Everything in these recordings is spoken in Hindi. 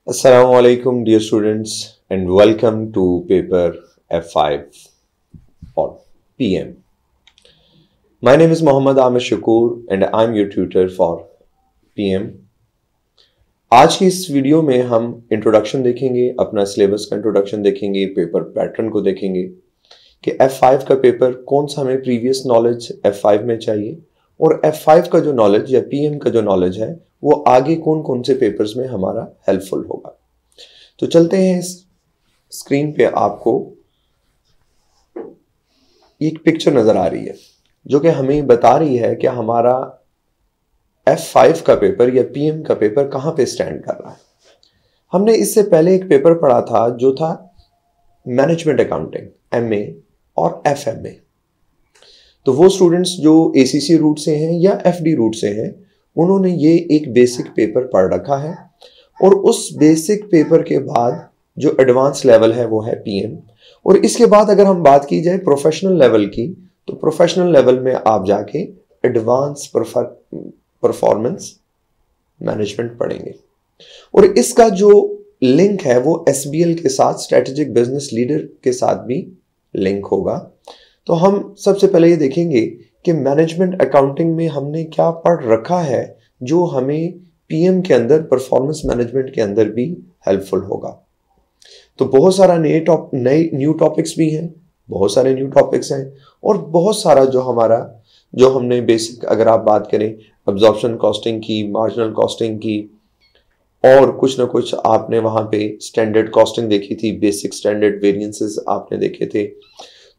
Assalamu alaikum, dear students, and welcome to paper F5 or PM. My name is Mohammad Amir Shakur and I'm your tutor for PM. आज की इस वीडियो में हम इंट्रोडक्शन देखेंगे, अपना सिलेबस का इंट्रोडक्शन देखेंगे, पेपर पैटर्न को देखेंगे कि F5 का पेपर कौन सा हमें प्रीवियस नॉलेज F5 में चाहिए और F5 का जो नॉलेज या PM का जो नॉलेज है वो आगे कौन कौन से पेपर्स में हमारा हेल्पफुल होगा। तो चलते हैं, इस स्क्रीन पे आपको एक पिक्चर नजर आ रही है जो कि हमें बता रही है कि हमारा F5 का पेपर या PM का पेपर कहाँ पे स्टैंड कर रहा है। हमने इससे पहले एक पेपर पढ़ा था जो था मैनेजमेंट अकाउंटिंग MA और FMA। तो वो स्टूडेंट्स जो ACC रूट से हैं या FD रूट से हैं उन्होंने ये एक बेसिक पेपर पढ़ रखा है और उस बेसिक पेपर के बाद जो एडवांस लेवल है वो है PM। और इसके बाद अगर हम बात की जाए प्रोफेशनल लेवल की तो प्रोफेशनल लेवल में आप जाके एडवांस परफॉर्मेंस मैनेजमेंट पढ़ेंगे और इसका जो लिंक है वो SBL के साथ, स्ट्रेटेजिक बिजनेस लीडर के साथ भी लिंक होगा। तो हम सबसे पहले ये देखेंगे कि मैनेजमेंट अकाउंटिंग में हमने क्या पढ़ रखा है जो हमें PM के अंदर, परफॉर्मेंस मैनेजमेंट के अंदर भी हेल्पफुल होगा। तो बहुत सारा नए न्यू टॉपिक्स भी हैं, बहुत सारे न्यू टॉपिक्स हैं और बहुत सारा जो हमने बेसिक, अगर आप बात करें अब्जॉर्प्शन कॉस्टिंग की, मार्जिनल कॉस्टिंग की और कुछ ना कुछ आपने वहां पे स्टैंडर्ड कॉस्टिंग देखी थी, बेसिक स्टैंडर्ड वेरिएंसेस आपने देखे थे।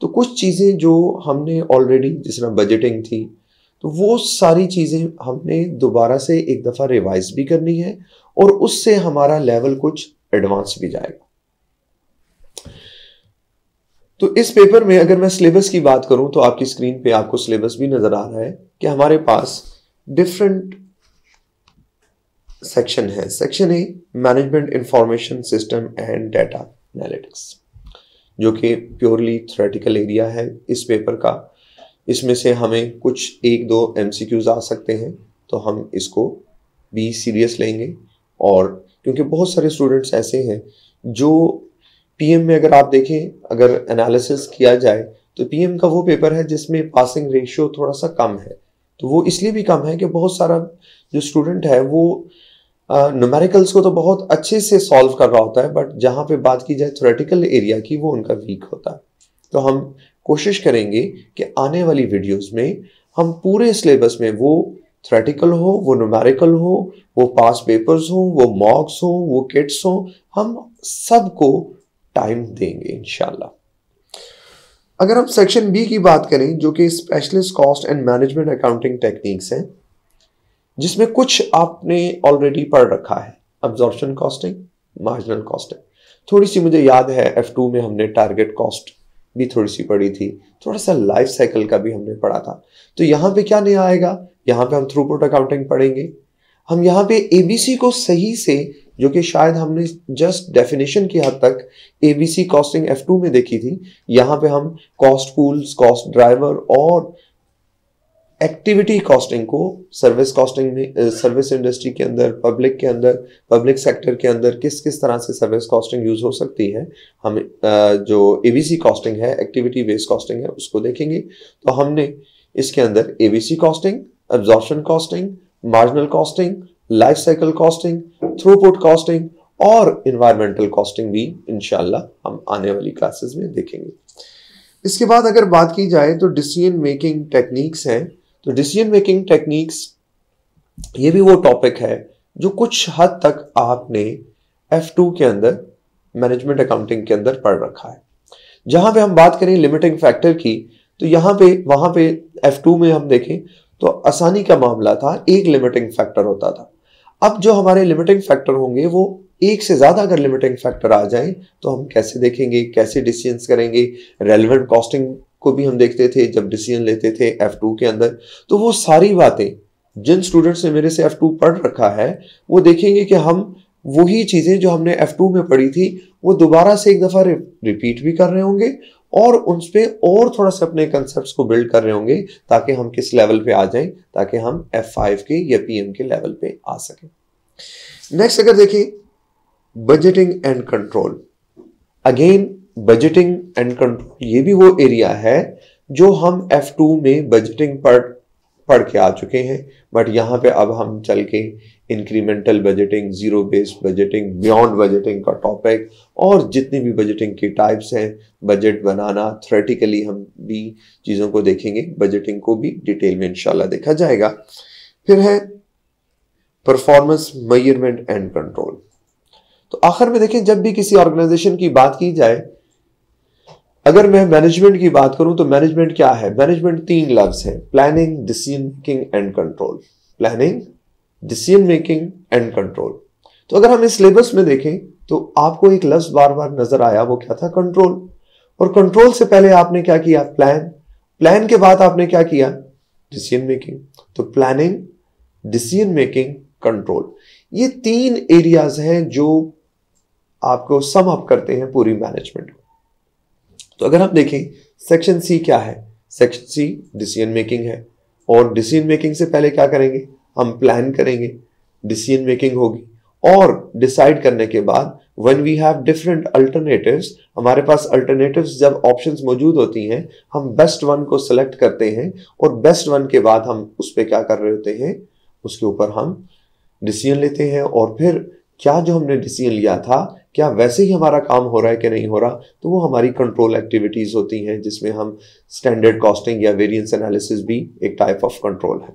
तो कुछ चीजें जो हमने ऑलरेडी, जिस तरह बजटिंग थी, तो वो सारी चीजें हमने दोबारा से एक दफा रिवाइज भी करनी है और उससे हमारा लेवल कुछ एडवांस भी जाएगा। तो इस पेपर में अगर मैं सिलेबस की बात करूं तो आपकी स्क्रीन पे आपको सिलेबस भी नजर आ रहा है कि हमारे पास डिफरेंट सेक्शन है। Section A management information system and data analytics, जो कि प्योरली थ्योरेटिकल एरिया है इस पेपर का। इसमें से हमें कुछ एक दो MCQs आ सकते हैं तो हम इसको भी सीरियस लेंगे। और क्योंकि बहुत सारे स्टूडेंट्स ऐसे हैं जो PM में, अगर आप देखें, अगर एनालिसिस किया जाए तो PM का वो पेपर है जिसमें पासिंग रेशियो थोड़ा सा कम है। तो वो इसलिए भी कम है कि बहुत सारा जो स्टूडेंट है वो न्यूमेरिकल्स को तो बहुत अच्छे से सॉल्व कर रहा होता है, बट जहाँ पे बात की जाए थ्योरेटिकल एरिया की वो उनका वीक होता है। तो हम कोशिश करेंगे कि आने वाली वीडियोस में हम पूरे सिलेबस में, वो थ्योरेटिकल हो, वो न्यूमेरिकल हो, वो पास पेपर्स हो, वो मॉक्स हो, वो किट्स हो, हम सबको टाइम देंगे इंशाल्लाह। अगर हम सेक्शन B की बात करें जो कि specialist cost and management accounting techniques हैं, जिसमें कुछ आपने ऑलरेडी पढ़ रखा है, अब्जॉर्प्शन कॉस्टिंग, मार्जिनल कॉस्टिंग। थोड़ी सी मुझे याद है F2 में हमने टारगेट कॉस्ट भी थोड़ी सी पढ़ी थी, थोड़ा सा लाइफ साइकिल का भी हमने पढ़ा था। तो यहाँ पे क्या नहीं आएगा, यहाँ पे हम थ्रूपुट अकाउंटिंग पढ़ेंगे। हम यहाँ पे ABC को सही से, जो कि शायद हमने जस्ट डेफिनेशन की हद तक ABC कॉस्टिंग F2 में देखी थी, यहाँ पे हम कॉस्ट पूल्स, कॉस्ट ड्राइवर और एक्टिविटी कॉस्टिंग को सर्विस कॉस्टिंग में, सर्विस इंडस्ट्री के अंदर, पब्लिक के अंदर, पब्लिक सेक्टर के अंदर किस किस तरह से सर्विस कॉस्टिंग यूज हो सकती है, हम जो ABC कॉस्टिंग है, एक्टिविटी बेस्ड कॉस्टिंग है, उसको देखेंगे। तो हमने इसके अंदर ABC costing, absorption costing, marginal costing, life cycle costing, throughput costing और इन्वायरमेंटल कॉस्टिंग भी इंशाल्लाह हम आने वाली क्लासेस में देखेंगे। इसके बाद अगर बात की जाए तो डिसीजन मेकिंग टेक्निक्स हैं। तो डिसीजन मेकिंग टेक्निक्स, ये भी वो टॉपिक है जो कुछ हद तक आपने F2 के अंदर, मैनेजमेंट अकाउंटिंग के अंदर पढ़ रखा है। जहां पे हम बात करें लिमिटिंग फैक्टर की, तो यहाँ पे, वहां पे F2 में हम देखें तो आसानी का मामला था, एक लिमिटिंग फैक्टर होता था। अब जो हमारे लिमिटिंग फैक्टर होंगे वो एक से ज्यादा अगर लिमिटिंग फैक्टर आ जाए तो हम कैसे देखेंगे, कैसे डिसीजंस करेंगे। रेलेवेंट कॉस्टिंग को भी हम देखते थे जब डिसीजन लेते थे F2 के अंदर। तो वो सारी बातें जिन स्टूडेंट्स ने मेरे से F2 पढ़ रखा है वो देखेंगे कि हम वही चीजें जो हमने F2 में पढ़ी थी वो दोबारा से एक दफा रिपीट भी कर रहे होंगे और उन पे और थोड़ा सा अपने कंसेप्ट्स को बिल्ड कर रहे होंगे ताकि हम किस लेवल पे आ जाएं, ताकि हम F5 के या PM के लेवल पे आ सकें। नेक्स्ट अगर देखें budgeting and control. Again budgeting and control ये भी वो एरिया है जो हम F2 में बजटिंग पढ़ के आ चुके हैं, बट यहाँ पे अब हम चल के incremental budgeting, zero based budgeting, beyond budgeting का टॉपिक और जितनी भी बजटिंग की टाइप्स हैं, बजट बनाना, थ्योरेटिकली हम भी चीज़ों को देखेंगे, बजटिंग को भी डिटेल में इंशाल्लाह देखा जाएगा। फिर है परफॉर्मेंस मेजरमेंट एंड कंट्रोल। तो आखिर में देखें, जब भी किसी ऑर्गेनाइजेशन की बात की जाए, अगर मैं मैनेजमेंट की बात करूं तो मैनेजमेंट क्या है? मैनेजमेंट 3 लफ्ज है, planning, decision making and control. Planning, decision making and control. तो अगर हम इस सिलेबस में देखें तो आपको एक लफ्ज बार बार नजर आया, वो क्या था? कंट्रोल। और कंट्रोल से पहले आपने क्या किया? प्लान। प्लान के बाद आपने क्या किया? Decision making. तो प्लानिंग, डिसीजन मेकिंग, कंट्रोल, ये 3 एरियाज हैं जो आपको सम अप करते हैं पूरी मैनेजमेंट को। तो अगर हम देखें सेक्शन सी क्या है? सेक्शन सी डिसीजन मेकिंग है, और डिसीजन मेकिंग से पहले क्या करेंगे? हम प्लान करेंगे, डिसीजन मेकिंग होगी, और डिसाइड करने के बाद when we have different alternatives, हमारे पास अल्टरनेटिव्स जब ऑप्शंस मौजूद होती हैं, हम बेस्ट वन को सिलेक्ट करते हैं, और बेस्ट वन के बाद हम उस पर क्या कर रहे होते हैं? उसके ऊपर हम डिसीजन लेते हैं, और फिर क्या जो हमने डिसीजन लिया था क्या वैसे ही हमारा काम हो रहा है कि नहीं हो रहा, तो वो हमारी कंट्रोल एक्टिविटीज होती हैं, जिसमें हम स्टैंडर्ड कॉस्टिंग या वेरिएंस एनालिसिस भी एक टाइप ऑफ कंट्रोल है।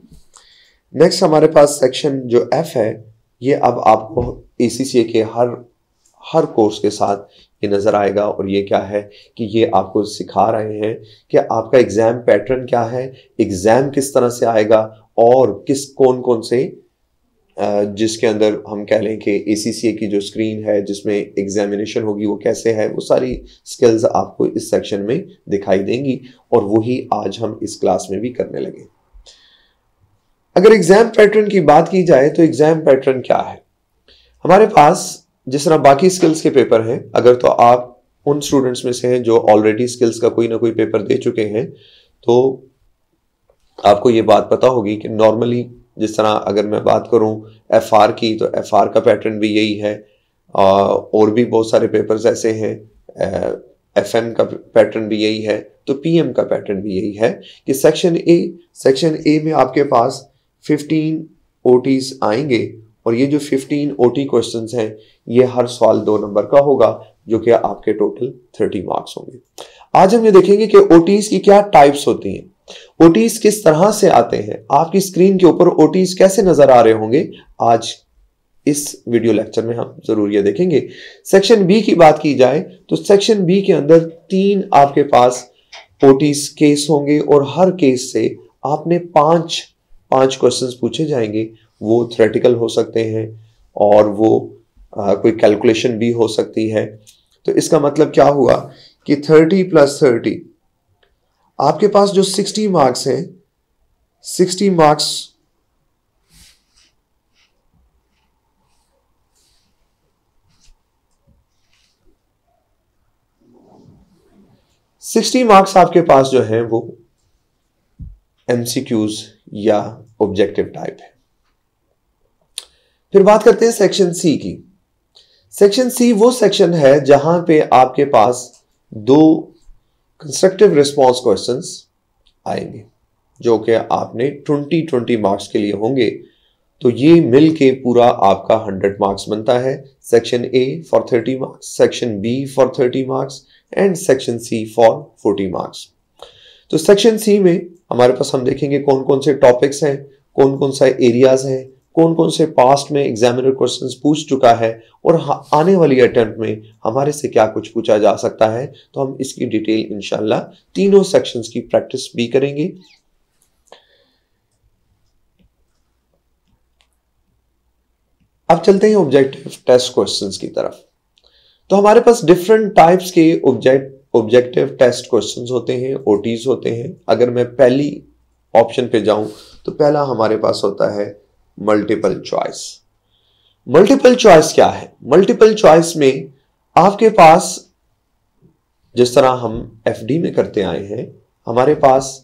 नेक्स्ट हमारे पास सेक्शन जो एफ है, ये अब आपको ACCA के हर कोर्स के साथ ये नजर आएगा, और ये क्या है कि ये आपको सिखा रहे हैं कि आपका एग्जाम पैटर्न क्या है, एग्जाम किस तरह से आएगा, और कौन से जिसके अंदर हम कह लें कि ACCA की जो स्क्रीन है जिसमें एग्जामिनेशन होगी वो कैसे है, वो सारी स्किल्स आपको इस सेक्शन में दिखाई देंगी, और वही आज हम इस क्लास में भी करने लगे। अगर एग्जाम पैटर्न की बात की जाए तो एग्जाम पैटर्न क्या है? हमारे पास जिस तरह बाकी स्किल्स के पेपर हैं, अगर तो आप उन स्टूडेंट्स में से हैं जो ऑलरेडी स्किल्स का कोई ना कोई पेपर दे चुके हैं, तो आपको ये बात पता होगी कि नॉर्मली जिस तरह अगर मैं बात करूं FR की, तो FR का पैटर्न भी यही है, और भी बहुत सारे पेपर्स ऐसे हैं, FM का पैटर्न भी यही है, तो PM का पैटर्न भी यही है कि सेक्शन ए में आपके पास 15 OTs आएंगे, और ये जो 15 OT क्वेश्चंस हैं ये हर सवाल 2 नंबर का होगा, जो कि आपके टोटल 30 मार्क्स होंगे। आज हम ये देखेंगे कि OTs की क्या टाइप्स होती हैं, OTs किस तरह से आते हैं, आपकी स्क्रीन के ऊपर OTs कैसे नजर आ रहे होंगे, आज इस वीडियो लेक्चर में हम जरूर ये देखेंगे। सेक्शन बी की बात की जाए तो सेक्शन बी के अंदर 3 आपके पास OTs केस होंगे, और हर केस से आपने 5 क्वेश्चंस पूछे जाएंगे। वो थ्योरेटिकल हो सकते हैं, और वो कोई कैलकुलेशन भी हो सकती है। तो इसका मतलब क्या हुआ कि 30 + 30 आपके पास जो 60 मार्क्स हैं, 60 मार्क्स आपके पास जो है वो MCQs या ऑब्जेक्टिव टाइप है। फिर बात करते हैं सेक्शन सी की। सेक्शन सी वो सेक्शन है जहां पे आपके पास 2 कंस्ट्रक्टिव रिस्पॉन्स क्वेश्चंस आएंगे, जो कि आपने 20 मार्क्स के लिए होंगे। तो ये मिल के पूरा आपका 100 मार्क्स बनता है। Section A for 30 marks, section B for 30 marks, and section C for 40 marks. तो सेक्शन सी में हमारे पास हम देखेंगे कौन कौन से टॉपिक्स हैं, कौन कौन सा एरियाज हैं, कौन कौन से पास्ट में एग्जामिनर क्वेश्चंस पूछ चुका है, और आने वाली अटेम्प्ट में हमारे से क्या कुछ पूछा जा सकता है। तो हम इसकी डिटेल इंशाल्लाह तीनों सेक्शंस की प्रैक्टिस भी करेंगे। अब चलते हैं ऑब्जेक्टिव टेस्ट क्वेश्चंस की तरफ। तो हमारे पास डिफरेंट टाइप्स के ऑब्जेक्टिव टेस्ट क्वेश्चंस होते हैं, OTs होते हैं। अगर मैं पहली ऑप्शन पे जाऊं तो पहला हमारे पास होता है मल्टीपल चॉइस। मल्टीपल चॉइस क्या है? मल्टीपल चॉइस में आपके पास जिस तरह हम FD में करते आए हैं, हमारे पास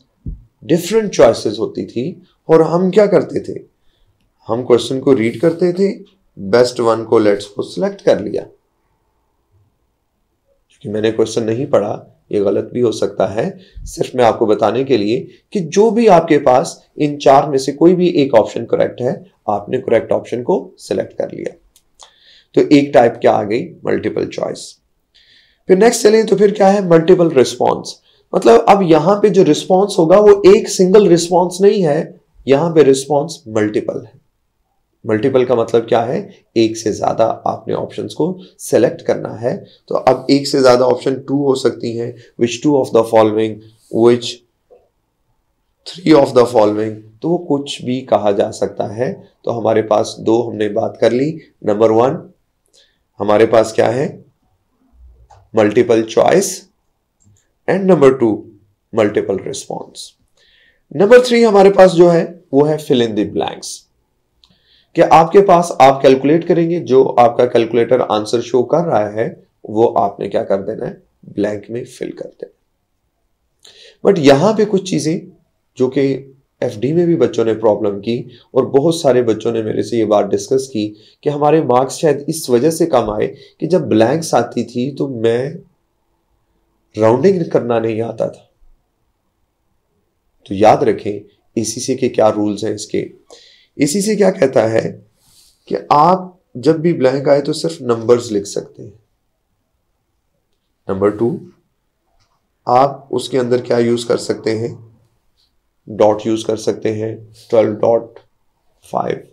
डिफरेंट चॉइसेस होती थी, और हम क्या करते थे? हम क्वेश्चन को रीड करते थे, बेस्ट वन को लेट्स को सिलेक्ट कर लिया। क्योंकि मैंने क्वेश्चन नहीं पढ़ा, ये गलत भी हो सकता है, सिर्फ मैं आपको बताने के लिए कि जो भी आपके पास इन चार में से कोई भी एक ऑप्शन करेक्ट है, आपने करेक्ट ऑप्शन को सिलेक्ट कर लिया। तो एक टाइप क्या आ गई, मल्टीपल चॉइस। फिर नेक्स्ट चलें तो फिर क्या है, मल्टीपल रिस्पॉन्स। मतलब अब यहां पे जो रिस्पॉन्स होगा वो एक सिंगल रिस्पॉन्स नहीं है, यहां पे रिस्पॉन्स मल्टीपल है। मल्टीपल का मतलब क्या है, एक से ज्यादा आपने ऑप्शंस को सेलेक्ट करना है। तो अब एक से ज्यादा ऑप्शन 2 हो सकती हैं, विच 2 of the following, which 3 of the following, तो वो कुछ भी कहा जा सकता है। तो हमारे पास दो हमने बात कर ली। नंबर 1 हमारे पास क्या है, multiple choice, and number 2 multiple response. Number 3 हमारे पास जो है वो है फिल इन द ब्लैंक्स। कि आपके पास आप कैलकुलेट करेंगे, जो आपका कैलकुलेटर आंसर शो कर रहा है वो आपने क्या कर देना है, ब्लैंक में फिल कर देना। बट यहां पे कुछ चीजें जो कि एफडी में भी बच्चों ने प्रॉब्लम की और बहुत सारे बच्चों ने मेरे से ये बात डिस्कस की कि हमारे मार्क्स शायद इस वजह से कम आए कि जब ब्लैंक्स आती थी तो मैं राउंडिंग करना नहीं आता था। तो याद रखें एसीसी के क्या रूल्स हैं इसके। एसीसी क्या कहता है कि आप जब भी ब्लैंक आए तो सिर्फ नंबर्स लिख सकते हैं। नंबर 2 आप उसके अंदर क्या यूज कर सकते हैं, डॉट यूज कर सकते हैं, 12.5।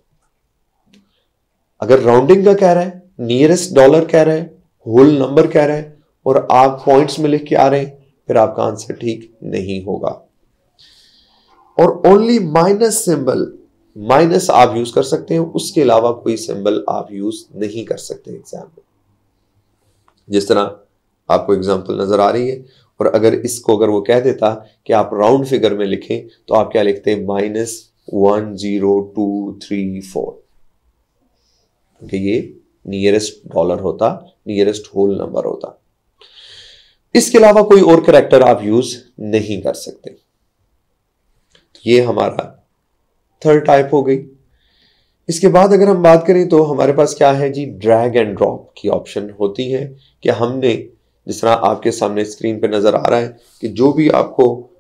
अगर राउंडिंग का कह रहा है, नियरेस्ट डॉलर कह रहा है, होल नंबर कह रहा है और आप पॉइंट्स में लिख के आ रहे हैं, फिर आपका आंसर ठीक नहीं होगा। और ओनली माइनस सिंबल, माइनस आप यूज कर सकते हैं, उसके अलावा कोई सिंबल आप यूज नहीं कर सकते एग्जाम में। जिस तरह आपको एग्जांपल नजर आ रही है, और अगर इसको अगर वो कह देता कि आप राउंड फिगर में लिखें तो आप क्या लिखते हैं, -10234, क्योंकि ये नियरेस्ट डॉलर होता, नियरेस्ट होल नंबर होता। इसके अलावा कोई और कैरेक्टर आप यूज नहीं कर सकते। ये हमारा थर्ड टाइप हो गई। इसके बाद अगर हम बात करें तो हमारे पास क्या है जी, ड्रैग एंड ड्रॉप की ऑप्शन होती है कि हमने जिस तरह आपके सामने स्क्रीन पे नजर आ रहा है कि जो भी आपको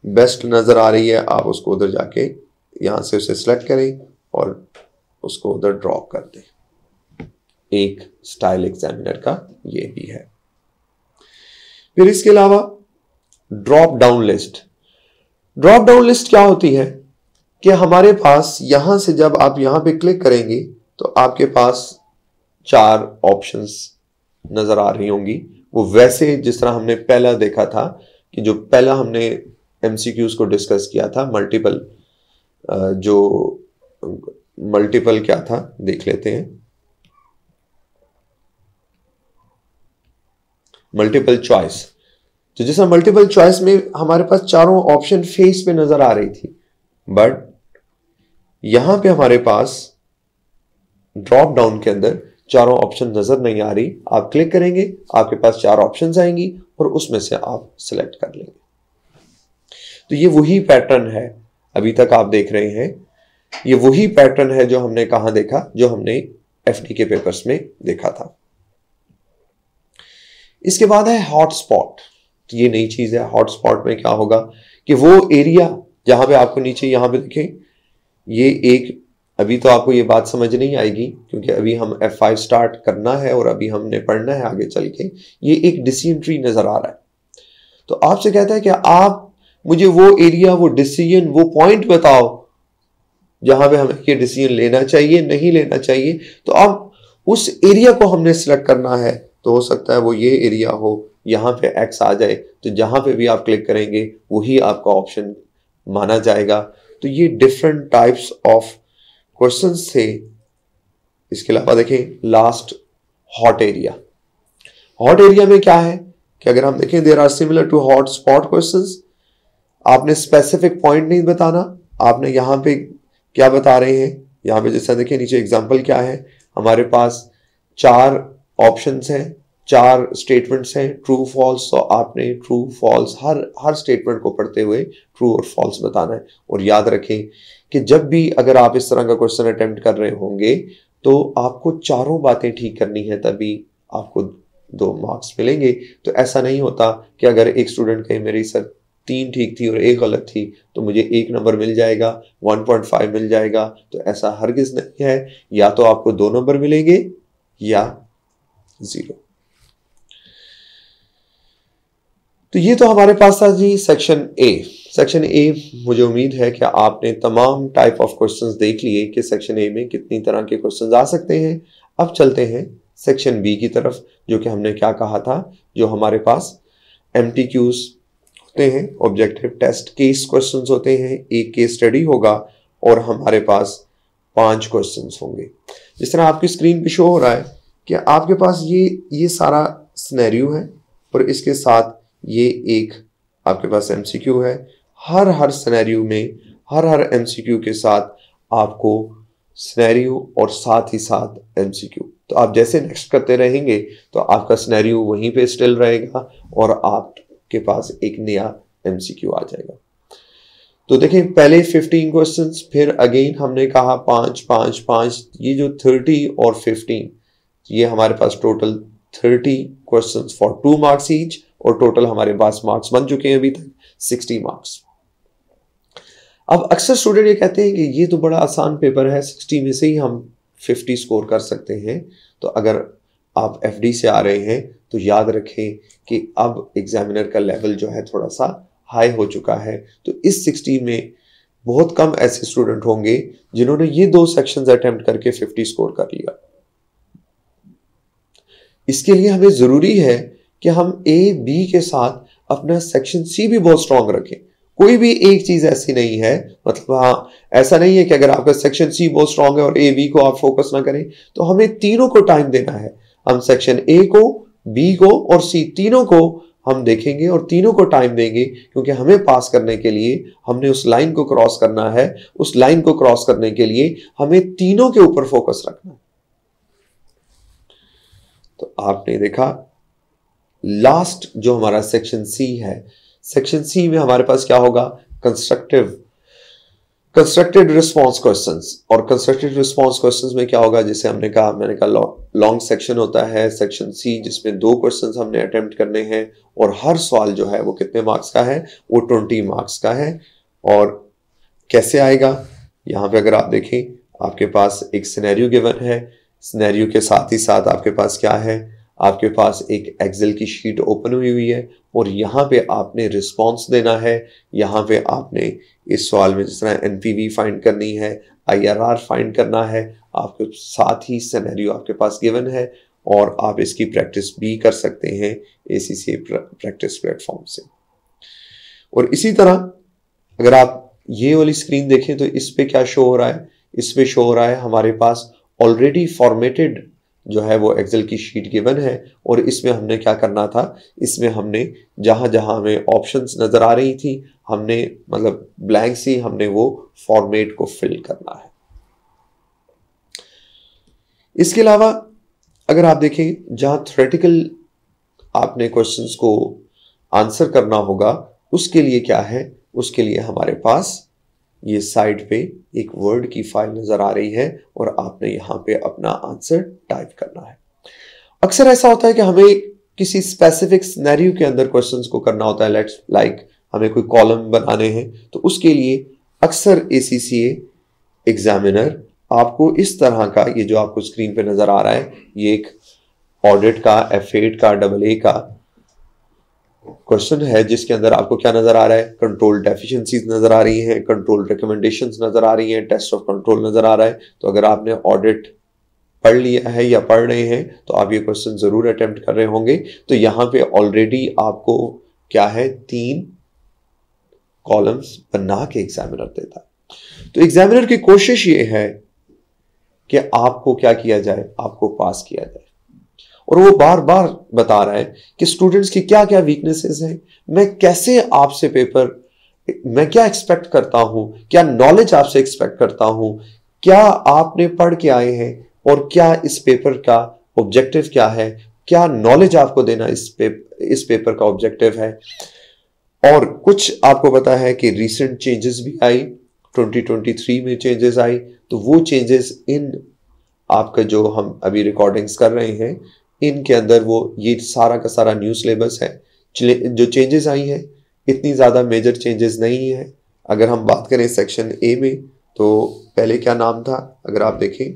बेस्ट नजर आ रही है आप उसको उधर जाके यहां से उसे सिलेक्ट करें और उसको उधर ड्रॉप कर दें। एक स्टाइल एग्जामिनर का ये भी है। फिर इसके अलावा drop down list. Drop down list क्या होती है कि हमारे पास यहां से जब आप यहां पे क्लिक करेंगे तो आपके पास 4 ऑप्शंस नजर आ रही होंगी। वो वैसे जिस तरह हमने पहला देखा था कि जो पहला हमने एमसीक्यूज को डिस्कस किया था, मल्टीपल क्या था देख लेते हैं। मल्टीपल चॉइस, तो जैसा मल्टीपल चॉइस में हमारे पास चारों ऑप्शन फेस पे नजर आ रही थी, बट यहां पे हमारे पास ड्रॉप डाउन के अंदर चारों ऑप्शन नजर नहीं आ रही। आप क्लिक करेंगे आपके पास 4 ऑप्शंस आएंगी और उसमें से आप सिलेक्ट कर लेंगे। तो ये वही पैटर्न है अभी तक आप देख रहे हैं, ये वही पैटर्न है जो हमने कहां देखा, जो हमने एफडी के पेपर्स में देखा था। इसके बाद है हॉटस्पॉट। तो ये नई चीज है। हॉटस्पॉट में क्या होगा कि वो एरिया जहां पे आपको नीचे यहां पे देखें, ये एक, अभी तो आपको ये बात समझ नहीं आएगी क्योंकि अभी हम F5 स्टार्ट करना है और अभी हमने पढ़ना है आगे चल के। ये एक डिसीजन ट्री नजर आ रहा है। तो आपसे कहता है कि आप मुझे वो एरिया, वो डिसीजन, वो पॉइंट बताओ जहां पे हमें ये डिसीजन लेना चाहिए, नहीं लेना चाहिए। तो अब उस एरिया को हमने सिलेक्ट करना है। तो हो सकता है वो ये एरिया हो, यहां पे X आ जाए, तो जहां पे भी आप क्लिक करेंगे वही आपका ऑप्शन माना जाएगा। तो ये डिफरेंट टाइप्स ऑफ क्वेश्चंस थे। इसके अलावा देखें last, hot area. Hot area में क्या है कि अगर हम देखें there are similar to hot spot questions. आपने स्पेसिफिक पॉइंट नहीं बताना, आपने यहां पे क्या बता रहे हैं, यहां पे जैसा देखिए नीचे एग्जांपल क्या है, हमारे पास 4 ऑप्शंस हैं, 4 स्टेटमेंट्स हैं, ट्रू फॉल्स। तो आपने ट्रू फॉल्स हर स्टेटमेंट को पढ़ते हुए ट्रू और फॉल्स बताना है। और याद रखें कि जब भी अगर आप इस तरह का क्वेश्चन अटेम्प्ट कर रहे होंगे तो आपको चारों बातें ठीक करनी है, तभी आपको 2 मार्क्स मिलेंगे। तो ऐसा नहीं होता कि अगर एक स्टूडेंट कहे मेरी सर 3 ठीक थी और 1 गलत थी तो मुझे 1 नंबर मिल जाएगा, 1.5 मिल जाएगा। तो ऐसा हरगिज नहीं है, या तो आपको 2 नंबर मिलेंगे या 0। तो ये तो हमारे पास था जी सेक्शन ए। सेक्शन ए, मुझे उम्मीद है कि आपने तमाम टाइप ऑफ क्वेश्चंस देख लिए कि सेक्शन ए में कितनी तरह के क्वेश्चंस आ सकते हैं। अब चलते हैं सेक्शन बी की तरफ, जो कि हमने क्या कहा था, जो हमारे पास एमटीक्यूज होते हैं, ऑब्जेक्टिव टेस्ट केस क्वेश्चंस होते हैं। एक केस स्टडी होगा और हमारे पास 5 क्वेश्चंस होंगे। जिस तरह आपकी स्क्रीन पे शो हो रहा है कि आपके पास ये सारा सिनेरियो है और इसके साथ ये एक आपके पास एमसीक्यू है। हर सिनेरियो में हर एमसीक्यू के साथ आपको सिनेरियो और साथ ही साथ एमसीक्यू। तो आप जैसे नेक्स्ट करते रहेंगे तो आपका सिनेरियो वहीं पे स्टिल रहेगा और आपके पास एक नया एमसीक्यू आ जाएगा। तो देखें, पहले 15 क्वेश्चंस, फिर अगेन हमने कहा 5 5 5, ये जो 30 और 15, ये हमारे पास total 30 questions for 2 marks each, और टोटल हमारे पास मार्क्स बन चुके हैं अभी तक 60 मार्क्स। अब अक्सर स्टूडेंट ये कहते हैं कि ये तो बड़ा आसान पेपर है, 60 में से ही हम 50 स्कोर कर सकते हैं। तो अगर आप एफडी से आ रहे हैं तो याद रखें कि अब एग्जामिनर का लेवल जो है थोड़ा सा हाई हो चुका है। तो इस 60 में बहुत कम ऐसे स्टूडेंट होंगे जिन्होंने ये 2 सेक्शंस अटेम्प्ट करके 50 स्कोर कर लिया। इसके लिए हमें जरूरी है कि हम ए बी के साथ अपना सेक्शन सी भी बहुत स्ट्रांग रखें। कोई भी एक चीज ऐसी नहीं है, मतलब हाँ, ऐसा नहीं है कि अगर आपका सेक्शन सी बहुत स्ट्रांग है और ए बी को आप फोकस ना करें। तो हमें तीनों को टाइम देना है। हम सेक्शन ए को, बी को और सी तीनों को हम देखेंगे और तीनों को टाइम देंगे, क्योंकि हमें पास करने के लिए हमने उस लाइन को क्रॉस करना है। उस लाइन को क्रॉस करने के लिए हमें तीनों के ऊपर फोकस रखना है। तो आपने देखा लास्ट जो हमारा सेक्शन सी है, सेक्शन सी में हमारे पास क्या होगा, कंस्ट्रक्टेड रिस्पॉन्स क्वेश्चंस। और कंस्ट्रक्टेड रिस्पॉन्स क्वेश्चंस में क्या होगा, जैसे मैंने कहा लॉन्ग सेक्शन होता है सेक्शन सी, जिसमें 2 क्वेश्चंस हमने अटेम्प्ट करने हैं और हर सवाल जो है वो कितने मार्क्स का है, वो 20 मार्क्स का है। और कैसे आएगा, यहाँ पे अगर आप देखें आपके पास एक सिनेरियो गिवन है, सिनेरियो के साथ ही साथ आपके पास क्या है, आपके पास एक एक्सेल की शीट ओपन हुई है और यहाँ पे आपने रिस्पॉन्स देना है। यहाँ पे आपने इस सवाल में जिस तरह एनपीवी फाइंड करनी है, आईआरआर फाइंड करना है, आपके साथ ही सिनेरियो आपके पास गिवन है और आप इसकी प्रैक्टिस भी कर सकते हैं एसीसीए प्रैक्टिस प्लेटफॉर्म से। और इसी तरह अगर आप ये वाली स्क्रीन देखें तो इस पे क्या शो हो रहा है, इस पे शो हो रहा है हमारे पास ऑलरेडी फॉर्मेटेड जो है वो एक्सेल की शीट गिवन है। और इसमें हमने क्या करना था, इसमें हमने जहां जहां हमें ऑप्शंस नजर आ रही थी, हमने मतलब ब्लैंक सी हमने वो फॉर्मेट को फिल करना है। इसके अलावा अगर आप देखें जहां थ्योरेटिकल आपने क्वेश्चंस को आंसर करना होगा, उसके लिए क्या है, उसके लिए हमारे पास ये साइड पे एक वर्ड की फाइल नजर आ रही है और आपने यहाँ पे अपना आंसर टाइप करना है। अक्सर ऐसा होता है कि हमें किसी स्पेसिफिक सिनेरियो के अंदर क्वेश्चंस को करना होता है, लेट्स लाइक हमें कोई कॉलम बनाने हैं, तो उसके लिए अक्सर एसीसीए एग्जामिनर आपको इस तरह का, ये जो आपको स्क्रीन पे नजर आ रहा है, ये एक ऑडिट का, F8 का, AA का क्वेश्चन है, जिसके अंदर आपको क्या नजर आ रहा है, कंट्रोल डेफिशिएंसीज नजर आ रही हैं, कंट्रोल रिकमेंडेशंस नजर आ रही हैं, टेस्ट ऑफ कंट्रोल नजर आ रहा है। तो अगर आपने ऑडिट पढ़ लिया है या पढ़ रहे हैं तो आप ये क्वेश्चन जरूर अटेम्प्ट कर रहे होंगे। तो यहाँ पे ऑलरेडी आपको क्या है, 3 कॉलम्स बना के एग्जामिनर देता है। तो एग्जामिनर की कोशिश ये है कि आपको क्या किया जाए, आपको पास किया जाए। और वो बार बार बता रहा है कि स्टूडेंट्स की क्या क्या वीकनेसेस हैं, मैं कैसे आपसे पेपर, मैं क्या एक्सपेक्ट करता हूं, क्या नॉलेज आपसे एक्सपेक्ट करता हूं, क्या आपने पढ़ के आए हैं और क्या इस पेपर का ऑब्जेक्टिव क्या है, क्या नॉलेज आपको देना इस पेपर का ऑब्जेक्टिव है। और कुछ आपको पता है कि रीसेंट चेंजेस भी आई, 2023 में चेंजेस आई, तो वो चेंजेस इन आपका जो हम अभी रिकॉर्डिंग्स कर रहे हैं इनके अंदर वो ये सारा का सारा न्यू सिलेबस है। जो चेंजेस आई हैं इतनी ज़्यादा मेजर चेंजेस नहीं है। अगर हम बात करें सेक्शन ए में तो पहले क्या नाम था, अगर आप देखें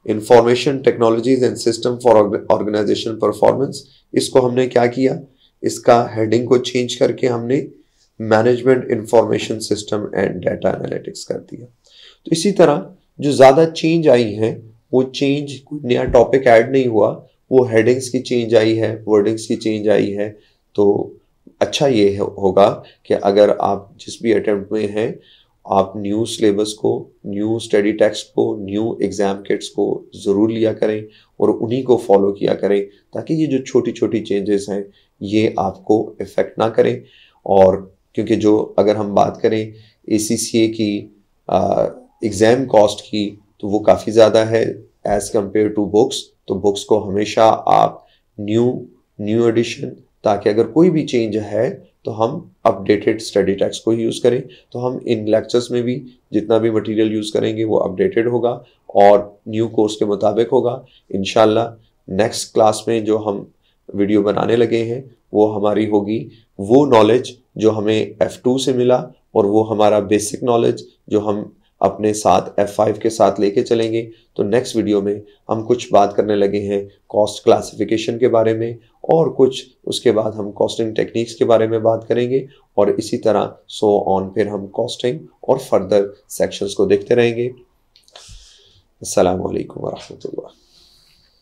information technologies and system for organisation performance, इसको हमने क्या किया, इसका हेडिंग को चेंज करके हमने management information system and data analytics कर दिया। तो इसी तरह जो ज़्यादा चेंज आई हैं वो चेंज कोई नया टॉपिक ऐड नहीं हुआ, वो हेडिंग्स की चेंज आई है, वर्डिंग्स की चेंज आई है। तो अच्छा ये होगा कि अगर आप जिस भी अटेम्प्ट में हैं आप न्यू सिलेबस को, न्यू स्टडी टेक्स्ट को, न्यू एग्जाम किट्स को ज़रूर लिया करें और उन्हीं को फॉलो किया करें ताकि ये जो छोटी छोटी चेंजेस हैं ये आपको इफ़ेक्ट ना करें। और क्योंकि जो अगर हम बात करें ACCA की एग्ज़ाम कॉस्ट की तो वो काफ़ी ज़्यादा है एज़ कम्पेयर टू बुक्स। तो बुक्स को हमेशा आप न्यू एडिशन, ताकि अगर कोई भी चेंज है तो हम अपडेटेड स्टडी टेक्स्ट को ही यूज़ करें। तो हम इन लेक्चर्स में भी जितना भी मटेरियल यूज़ करेंगे वो अपडेटेड होगा और न्यू कोर्स के मुताबिक होगा। इंशाल्लाह नेक्स्ट क्लास में जो हम वीडियो बनाने लगे हैं वो हमारी होगी वो नॉलेज जो हमें F2 से मिला और वो हमारा बेसिक नॉलेज जो हम अपने साथ F5 के साथ लेके चलेंगे। तो नेक्स्ट वीडियो में हम कुछ बात करने लगे हैं कॉस्ट क्लासिफिकेशन के बारे में और कुछ उसके बाद हम कॉस्टिंग टेक्निक्स के बारे में बात करेंगे और इसी तरह सो ऑन फिर हम कॉस्टिंग और फर्दर सेक्शंस को देखते रहेंगे। अस्सलामु अलैकुम वरहमतुल्लाह।